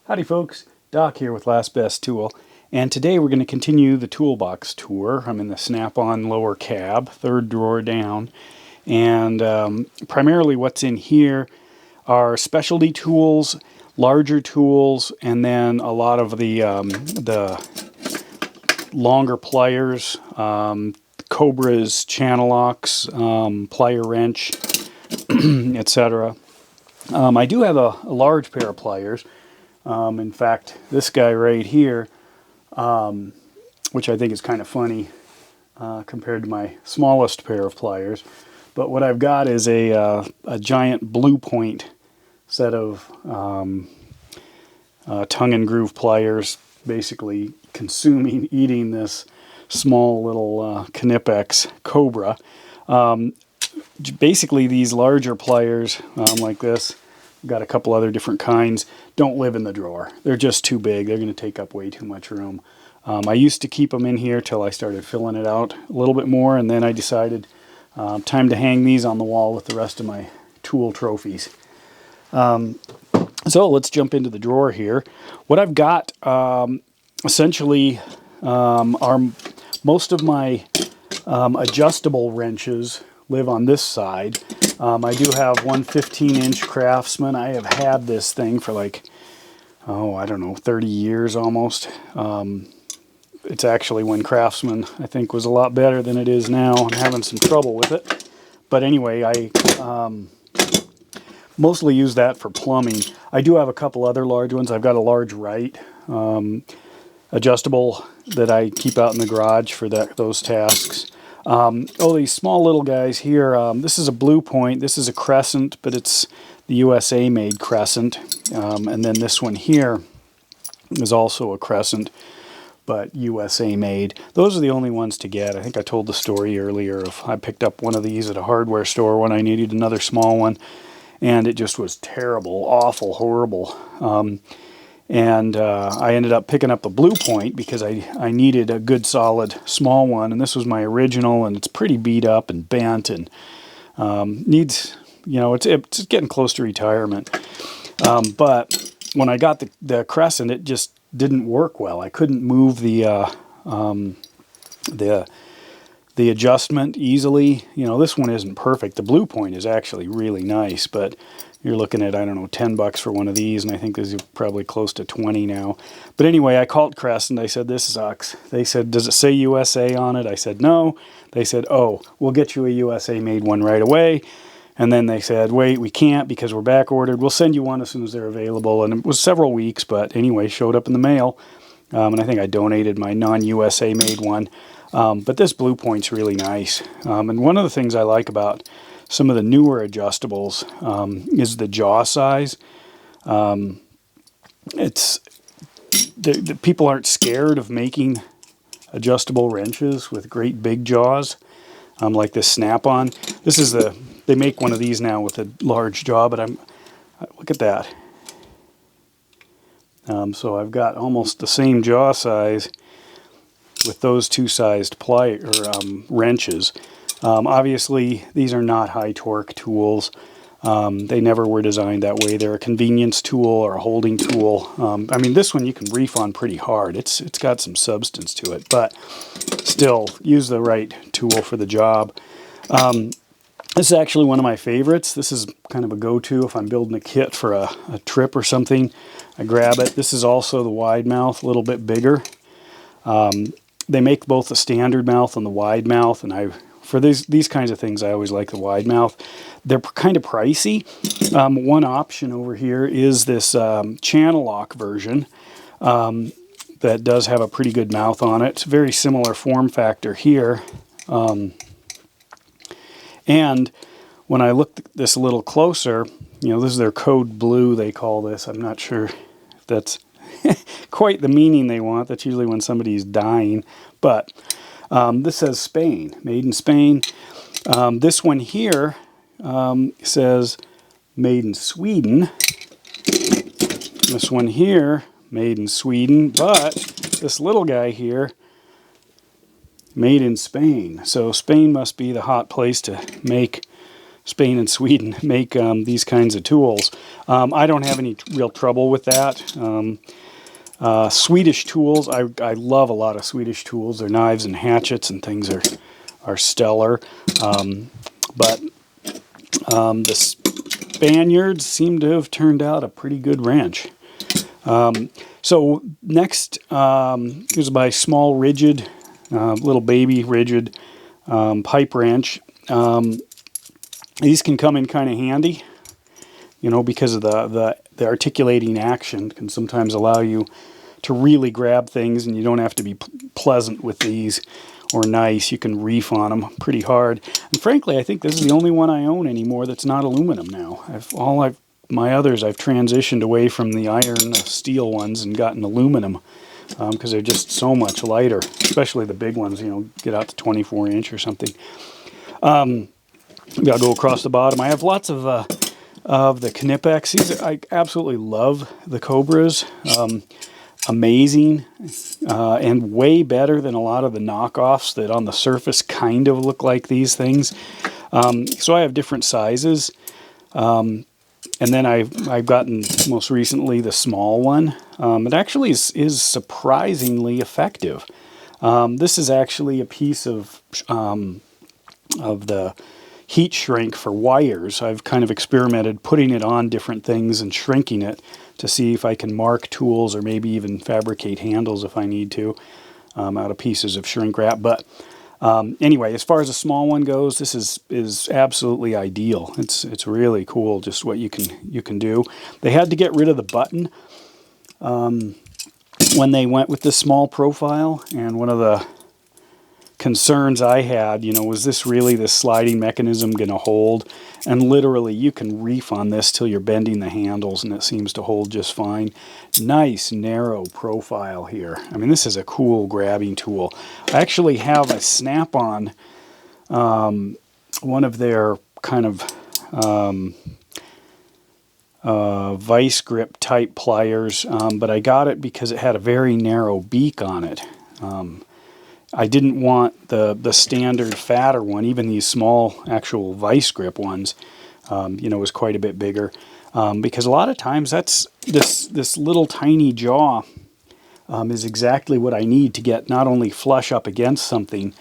Howdy folks, Doc here with Last Best Tool, and today we're going to continue the toolbox tour. I'm in the Snap-on lower cab, third drawer down, and primarily what's in here are specialty tools, larger tools, and then a lot of the longer pliers, Cobras, Channellocks, Plier Wrench, etc. I do have a large pair of pliers. In fact, this guy right here, which I think is kind of funny compared to my smallest pair of pliers. But what I've got is a giant Blue Point set of tongue and groove pliers, basically eating this small little Knipex Cobra. Basically, these larger pliers like this, got a couple other different kinds, don't live in the drawer. They're just too big. They're going to take up way too much room. I used to keep them in here till I started filling it out a little bit more, and then I decided time to hang these on the wall with the rest of my tool trophies. So let's jump into the drawer here. What I've got essentially are most of my adjustable wrenches live on this side. I do have one 15-inch Craftsman. I have had this thing for like, I don't know, 30 years almost. It's actually when Craftsman, I think, was a lot better than it is now. I'm having some trouble with it. But anyway, I mostly use that for plumbing. I do have a couple other large ones. I've got a large Wright adjustable that I keep out in the garage for those tasks. These small little guys here, this is a Blue Point, this is a Crescent, but it's the USA made Crescent, and then this one here is also a Crescent, but USA made. Those are the only ones to get. I think I told the story earlier of I picked up one of these at a hardware store when I needed another small one, and it just was terrible, awful, horrible. And I ended up picking up the Blue Point because I needed a good solid small one, and this was my original, and it's pretty beat up and bent and needs, it's getting close to retirement. But when I got the Crescent, it just didn't work well. I couldn't move the adjustment easily. This one isn't perfect. The Blue Point is actually really nice, but you're looking at, I don't know, $10 for one of these, and I think this is probably close to 20 now. But anyway, I called Crescent. I said, this sucks. They said, does it say USA on it? I said, no. They said, oh, we'll get you a USA made one right away. And then they said, wait, we can't because we're back ordered. We'll send you one as soon as they're available. And it was several weeks, but anyway, showed up in the mail. And I think I donated my non-USA made one. But this Blue Point's really nice. And one of the things I like about some of the newer adjustables is the jaw size. People aren't scared of making adjustable wrenches with great big jaws, like this Snap-on. They make one of these now with a large jaw, but look at that. So I've got almost the same jaw size with those two sized wrenches. Obviously, these are not high torque tools. They never were designed that way. They're a convenience tool or a holding tool. I mean, this one you can reef on pretty hard. It's got some substance to it, but still, use the right tool for the job. This is actually one of my favorites. This is kind of a go-to if I'm building a kit for a trip or something. I grab it. This is also the wide mouth, a little bit bigger. They make both the standard mouth and the wide mouth, and for these kinds of things, I always like the wide mouth. They're kind of pricey. One option over here is this Channellock version that does have a pretty good mouth on it. It's a very similar form factor here. And when I looked at this a little closer, this is their code blue, they call this. I'm not sure if that's quite the meaning they want. That's usually when somebody's dying. But this says Spain, made in Spain. This one here says made in Sweden. This one here, made in Sweden. But this little guy here, made in Spain. So Spain must be the hot place to make Spain and Sweden make these kinds of tools. I don't have any real trouble with that. Swedish tools, I love a lot of Swedish tools. Their knives and hatchets and things are stellar. But the Spaniards seem to have turned out a pretty good wrench. So next, here's my small rigid, little baby rigid pipe wrench. These can come in kind of handy, you know, because of the articulating action can sometimes allow you to really grab things, and you don't have to be pleasant with these or nice. You can reef on them pretty hard. And frankly, I think this is the only one I own anymore that's not aluminum now. My others, I've transitioned away from the iron steel ones and gotten aluminum because they're just so much lighter, especially the big ones, you know, get out to 24 inch or something. I'll go across the bottom. I have lots of the Knipex. I absolutely love the Cobras. Amazing and way better than a lot of the knockoffs that on the surface kind of look like these things. So I have different sizes. And then I've gotten most recently the small one. It actually is surprisingly effective. This is actually a piece of the heat shrink for wires. I've kind of experimented putting it on different things and shrinking it to see if I can mark tools or maybe even fabricate handles if I need to out of pieces of shrink wrap. But anyway, as far as a small one goes, this is absolutely ideal. It's really cool just what you can do. They had to get rid of the button when they went with this small profile, and one of the concerns I had, you know, was this sliding mechanism going to hold? And literally, you can reef on this till you're bending the handles, and it seems to hold just fine. Nice narrow profile here. I mean, this is a cool grabbing tool. I actually have a snap-on, one of their kind of vice grip type pliers, but I got it because it had a very narrow beak on it. I didn't want the standard fatter one. Even these small actual vice grip ones, you know, was quite a bit bigger, because a lot of times that's this little tiny jaw is exactly what I need to get not only flush up against something,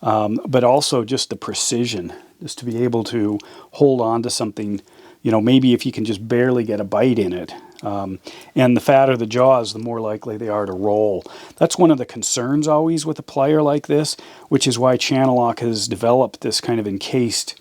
but also just the precision, just to be able to hold on to something. You know, maybe if you can just barely get a bite in it. And the fatter the jaws, the more likely they are to roll. That's one of the concerns always with a plier like this, which is why Channellock has developed this kind of encased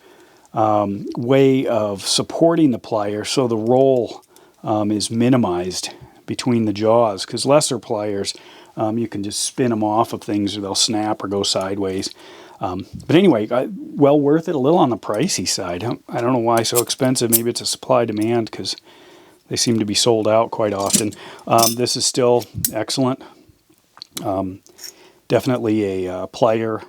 way of supporting the plier so the roll is minimized between the jaws, because lesser pliers, you can just spin them off of things or they'll snap or go sideways. But anyway, well worth it, a little on the pricey side. I don't know why so expensive. Maybe it's a supply demand because they seem to be sold out quite often. This is still excellent. Definitely a plier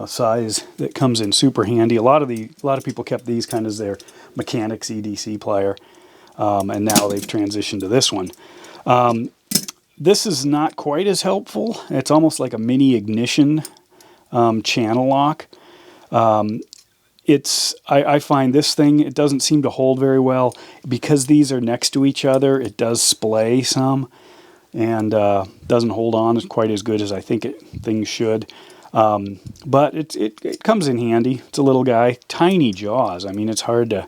size that comes in super handy. A lot of people kept these kind of as their mechanics EDC plier, and now they've transitioned to this one. This is not quite as helpful. It's almost like a mini ignition channel lock. I find this thing, it doesn't seem to hold very well. Because these are next to each other, it does splay some and doesn't hold on quite as good as I think things should. But it comes in handy. It's a little guy, tiny jaws. I mean, it's hard to,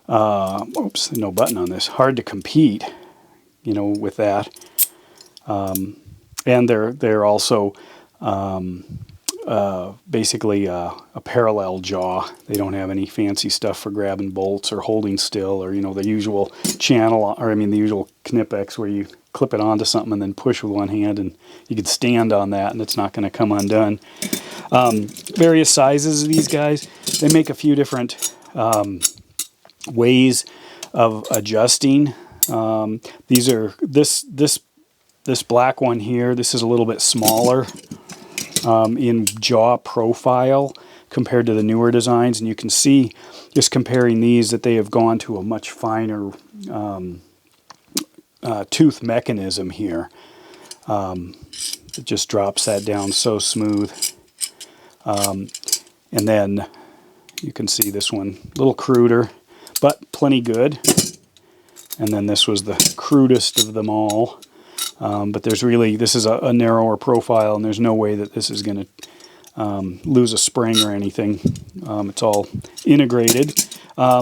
oops, no button on this, hard to compete, you know, with that. And they're also basically a parallel jaw. They don't have any fancy stuff for grabbing bolts or holding still, or, you know, the usual the usual Knipex where you clip it onto something and then push with one hand, and you can stand on that and it's not going to come undone. Various sizes of these guys. They make a few different ways of adjusting. These are this black one here. This is a little bit smaller in jaw profile compared to the newer designs, and you can see just comparing these that they have gone to a much finer tooth mechanism here. It just drops that down so smooth. And then, You can see this one, a little cruder, but plenty good. And then this was the crudest of them all. But there's really, this is a narrower profile, and there's no way that this is going to lose a spring or anything. It's all integrated.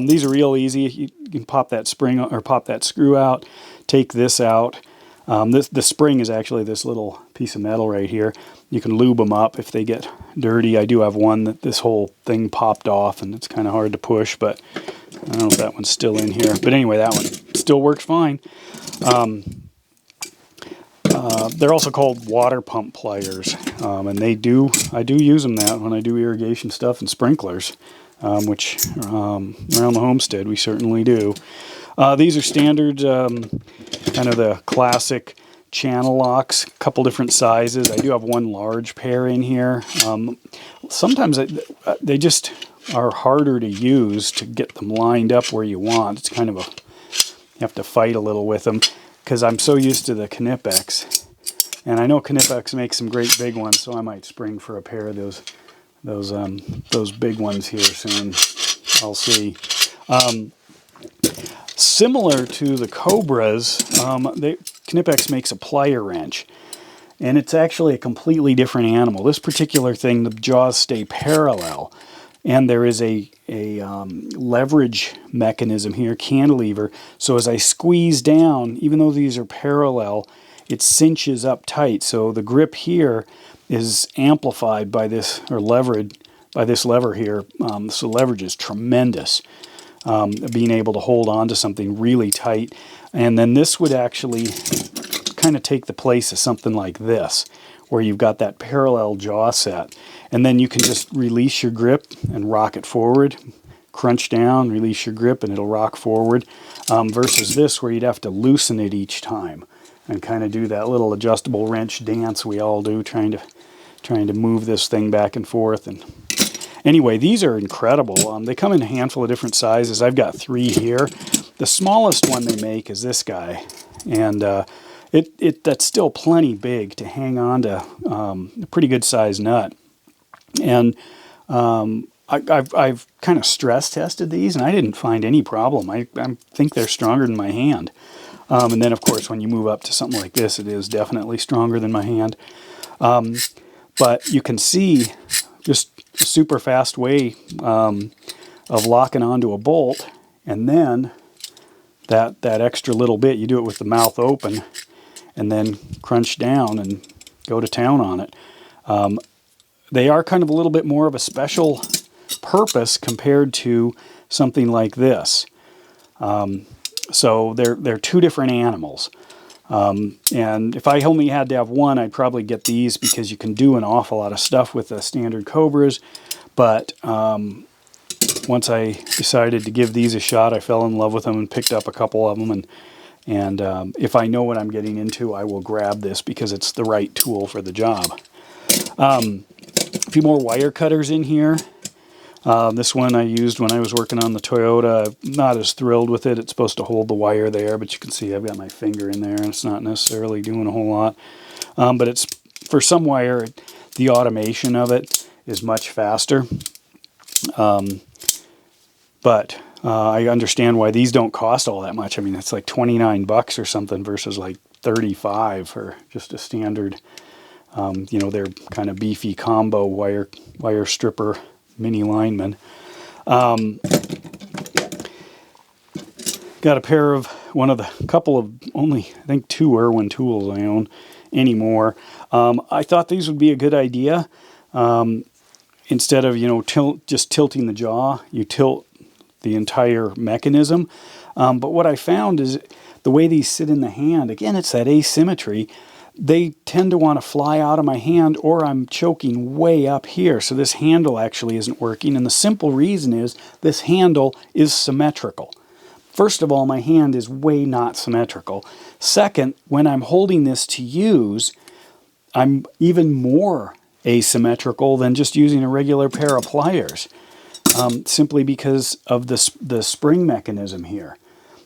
These are real easy. You can pop that spring or pop that screw out, take this out. The spring is actually this little piece of metal right here. You can lube them up if they get dirty. I do have one that this whole thing popped off, and it's kind of hard to push, but I don't know if that one's still in here. But anyway, that one still works fine. They're also called water pump pliers, and I do use them that when I do irrigation stuff and sprinklers, which around the homestead we certainly do. These are standard, kind of the classic Channellocks, a couple different sizes. I do have one large pair in here. Sometimes they just are harder to use to get them lined up where you want. It's kind of you have to fight a little with them because I'm so used to the Knipex. And I know Knipex makes some great big ones, so I might spring for a pair of those big ones here soon. I'll see. Similar to the Cobras, Knipex makes a plier wrench, and it's actually a completely different animal. This particular thing, the jaws stay parallel, and there is a leverage mechanism here, cantilever. So as I squeeze down, even though these are parallel, it cinches up tight. So the grip here is amplified by this, or levered by this lever here. So leverage is tremendous. Being able to hold on to something really tight. And then this would actually kind of take the place of something like this, where you've got that parallel jaw set. And then you can just release your grip and rock it forward, crunch down, release your grip, and it'll rock forward, versus this where you'd have to loosen it each time and kind of do that little adjustable wrench dance we all do, trying to move this thing back and forth. And anyway, these are incredible. They come in a handful of different sizes. I've got 3 here. The smallest one they make is this guy, and that's still plenty big to hang on to a pretty good size nut. And I've kind of stress tested these, and I didn't find any problem. I think they're stronger than my hand. And then, of course, when you move up to something like this, it is definitely stronger than my hand. But you can see just a super fast way of locking onto a bolt, and then that extra little bit, you do it with the mouth open, and then crunch down and go to town on it. They are kind of a little bit more of a special purpose compared to something like this. So they're 2 different animals. And if I only had to have one, I'd probably get these because you can do an awful lot of stuff with the standard Cobras. But once I decided to give these a shot, I fell in love with them and picked up a couple of them. And if I know what I'm getting into, I will grab this because it's the right tool for the job. A few more wire cutters in here. This one I used when I was working on the Toyota. I'm not as thrilled with it. It's supposed to hold the wire there, but you can see I've got my finger in there, and it's not necessarily doing a whole lot. But it's, for some wire, the automation of it is much faster. But I understand why these don't cost all that much. I mean, it's like 29 bucks or something versus like 35 for just a standard, their kind of beefy combo wire stripper mini lineman. Got a pair of couple of only, I think 2 Irwin tools I own anymore. I thought these would be a good idea. Instead of, just tilting the jaw, you tilt the entire mechanism. But what I found is the way these sit in the hand, again, it's that asymmetry. They tend to want to fly out of my hand, or I'm choking way up here. So this handle actually isn't working. And the simple reason is this handle is symmetrical. First of all, my hand is way not symmetrical. Second, when I'm holding this to use, I'm even more asymmetrical than just using a regular pair of pliers, simply because of the spring mechanism here.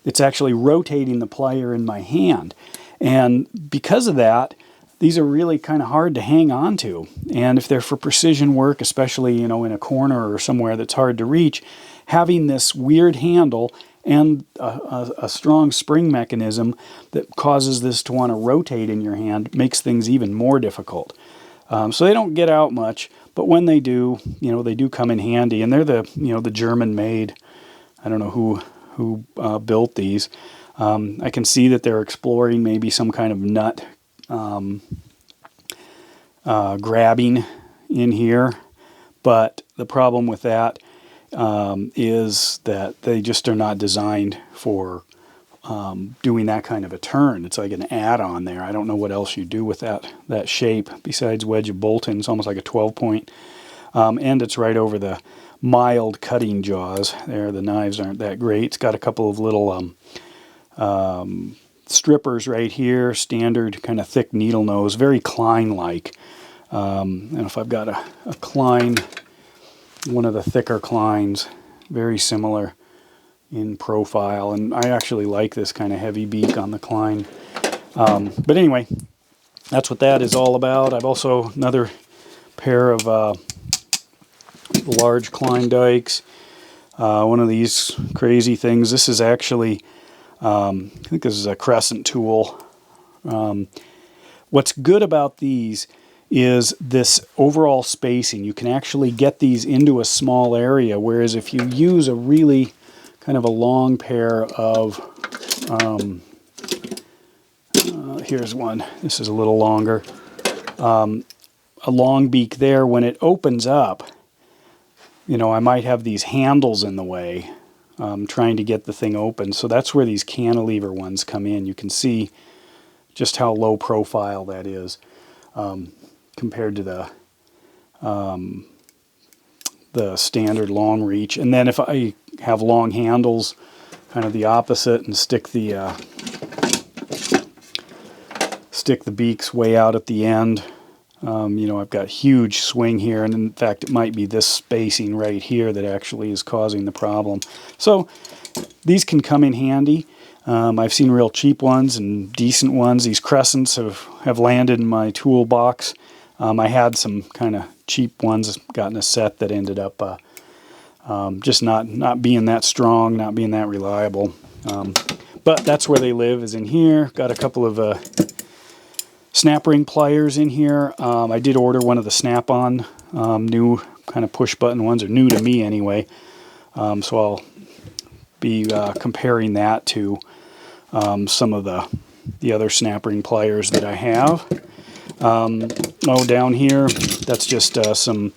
It's actually rotating the plier in my hand. And because of that, these are really kind of hard to hang on to. And if they're for precision work, especially, you know, in a corner or somewhere that's hard to reach, having this weird handle and a strong spring mechanism that causes this to want to rotate in your hand makes things even more difficult. So they don't get out much, but when they do, you know, they do come in handy. And they're the, you know, the German-made. I don't know who built these. I can see that they're exploring maybe some kind of nut grabbing in here, but the problem with that is that they just are not designed for doing that kind of a turn. It's like an add-on there. I don't know what else you do with that shape besides wedge of bolting. It's almost like a 12-point, and it's right over the mild cutting jaws there. The knives aren't that great. It's got a couple of little strippers right here, standard kind of thick needle nose, very Klein-like. And if I've got a Klein, one of the thicker Kleins, very similar in profile, and I actually like this kind of heavy beak on the Klein. But anyway, that's what that is all about. I've also another pair of large Klein dikes. One of these crazy things. This is actually, I think this is a Crescent tool. What's good about these is this overall spacing. You can actually get these into a small area, whereas if you use a really kind of a long pair of, here's one, this is a little longer, a long beak there, when it opens up, you know, I might have these handles in the way, trying to get the thing open. So that's where these cantilever ones come in. You can see just how low profile that is compared to the standard long reach. And then if I have long handles, kind of the opposite, and stick the beaks way out at the end, you know, I've got huge swing here, and in fact it might be this spacing right here that actually is causing the problem. So these can come in handy. I've seen real cheap ones and decent ones. These Crescents have landed in my toolbox. I had some kind of cheap ones, got in a set that ended up just not being that strong, not being that reliable. But that's where they live, is in here. Got a couple of snap ring pliers in here. I did order one of the snap-on new kind of push button ones, or new to me anyway. So I'll be comparing that to some of the other snap ring pliers that I have. Down here, that's just some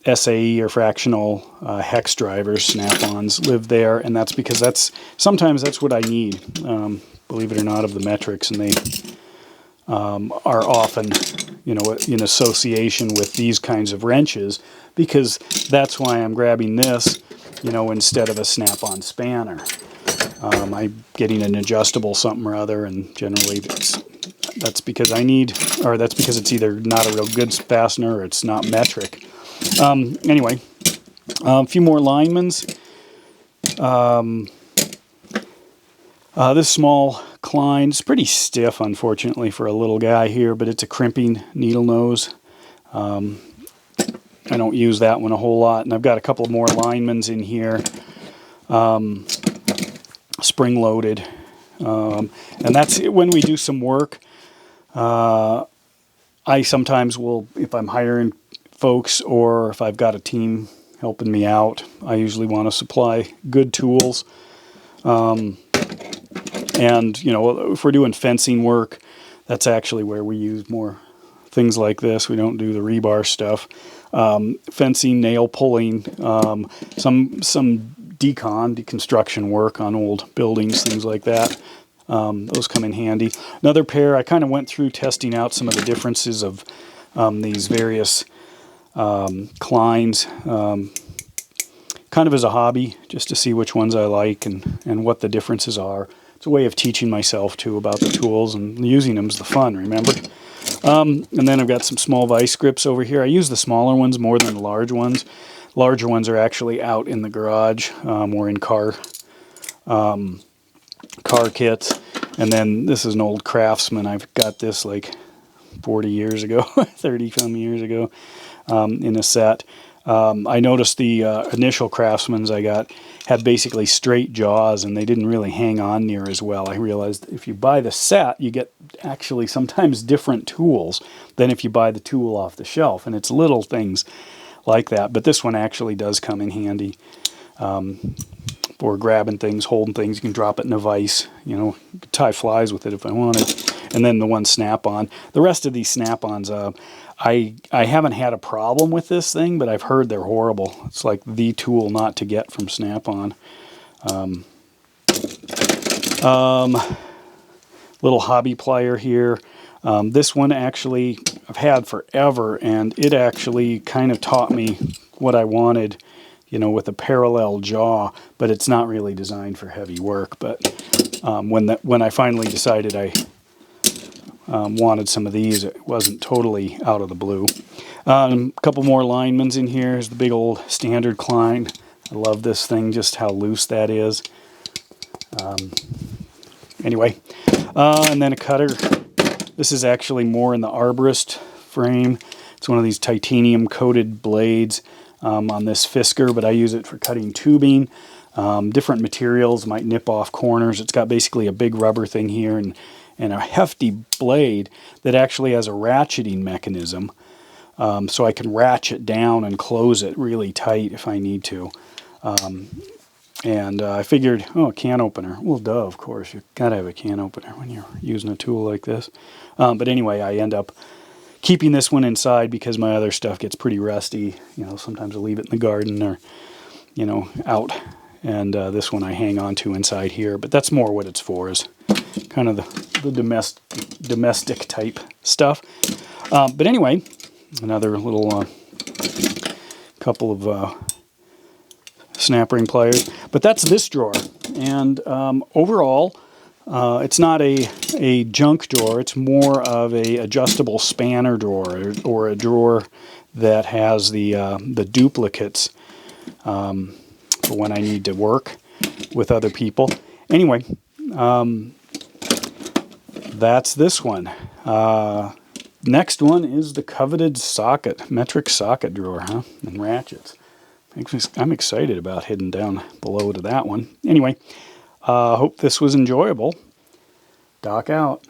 SAE or fractional hex drivers, snap-ons live there, and that's because sometimes that's what I need, believe it or not, of the metrics, and they are often, you know, in association with these kinds of wrenches, because that's why I'm grabbing this, you know, instead of a snap-on spanner. I'm getting an adjustable something or other, and generally that's because that's because it's either not a real good fastener or it's not metric. Anyway, a few more linemans. This small Klein, it's pretty stiff, unfortunately, for a little guy here, but it's a crimping needle nose. I don't use that one a whole lot, and I've got a couple more linemans in here, spring-loaded, and that's when we do some work. I sometimes will, if I'm hiring folks or if I've got a team helping me out, I usually want to supply good tools. And, you know, if we're doing fencing work, that's actually where we use more things like this. We don't do the rebar stuff. Fencing, nail pulling, some deconstruction work on old buildings, things like that. Those come in handy. Another pair, I kind of went through testing out some of the differences of these various Kleins, kind of as a hobby, just to see which ones I like and what the differences are. It's a way of teaching myself, too, about the tools, and using them is the fun, remember? And then I've got some small vice grips over here. I use the smaller ones more than the large ones. Larger ones are actually out in the garage or in car kits. And then this is an old Craftsman. I've got this like 40 years ago, 30 some years ago, in a set. I noticed the initial Craftsmans I got had basically straight jaws, and they didn't really hang on near as well. I realized if you buy the set, you get actually sometimes different tools than if you buy the tool off the shelf, and it's little things like that. But this one actually does come in handy for grabbing things, holding things. You can drop it in a vise, you know, tie flies with it if I wanted. And then the one snap-on. The rest of these snap-ons, I haven't had a problem with this thing, but I've heard they're horrible. It's like the tool not to get from Snap-on. Little hobby plier here. This one actually I've had forever, and it actually kind of taught me what I wanted, you know, with a parallel jaw, but it's not really designed for heavy work. But when I finally decided I wanted some of these, it wasn't totally out of the blue. A couple more Linemans in here. Here's the big old standard Klein. I love this thing, just how loose that is. Anyway, and then a cutter. This is actually more in the arborist frame. It's one of these titanium coated blades on this Fisker, but I use it for cutting tubing. Different materials might nip off corners. It's got basically a big rubber thing here and a hefty blade that actually has a ratcheting mechanism, so I can ratchet down and close it really tight if I need to. And I figured, oh, a can opener. Well, duh, of course, you've got to have a can opener when you're using a tool like this. But anyway, I end up keeping this one inside because my other stuff gets pretty rusty. You know, sometimes I leave it in the garden or, you know, out. And this one I hang on to inside here. But that's more what it's for, is kind of the domestic type stuff. But anyway, another little couple of snap ring pliers. But that's this drawer. And overall, it's not a junk drawer. It's more of a adjustable spanner drawer, or a drawer that has the duplicates for when I need to work with other people. Anyway, that's this one. Next one is the coveted socket, metric socket drawer, huh? And ratchets. I'm excited about heading down below to that one. Anyway, hope this was enjoyable. Doc out.